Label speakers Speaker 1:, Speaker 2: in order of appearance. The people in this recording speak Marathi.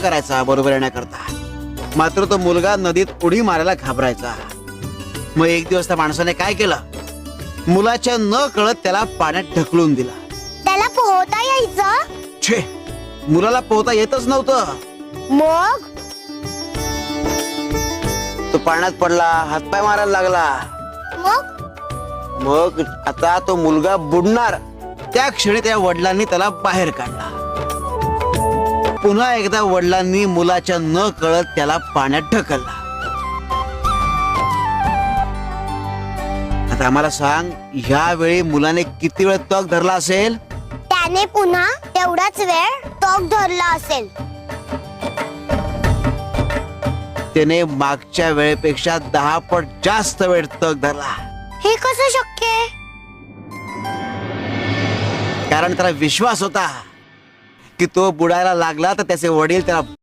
Speaker 1: करायचा बरोबर येण्याकरता. मात्र तो मुलगा नदीत उडी मारायला घाबरायचा. मग एक दिवस त्या माणसाने काय केलं, मुलाच्या न कळत त्याला पाण्यात ढकलून दिला.
Speaker 2: त्याला पोहता यायचं?
Speaker 1: छे, मुलाला पोहता येतच नव्हतं.
Speaker 2: मग
Speaker 1: तो पाण्यात पडला, हातपाय मारायला लागला. मग आता तो मुलगा बुडणार. त्या क्षणी त्या वडिलांनी त्याला बाहेर काढला. पुन्हा एकदा वडिलांनी मुलाच्या न कळत त्याला पाण्यात ढकलला. आता आम्हाला सांग, ह्यावेळी मुलाने किती वेळ तग धरला असेल?
Speaker 2: त्याने पुन्हा तेवढाच वेळ तग धरला असेल.
Speaker 1: त्याने मागच्या वेळेपेक्षा 10 पट जास्त वेळ तग धरला.
Speaker 2: हे कसं शक्य आहे?
Speaker 1: कारण त्याला विश्वास होता की तो बुडायला लागला तर त्याचे वडील त्याला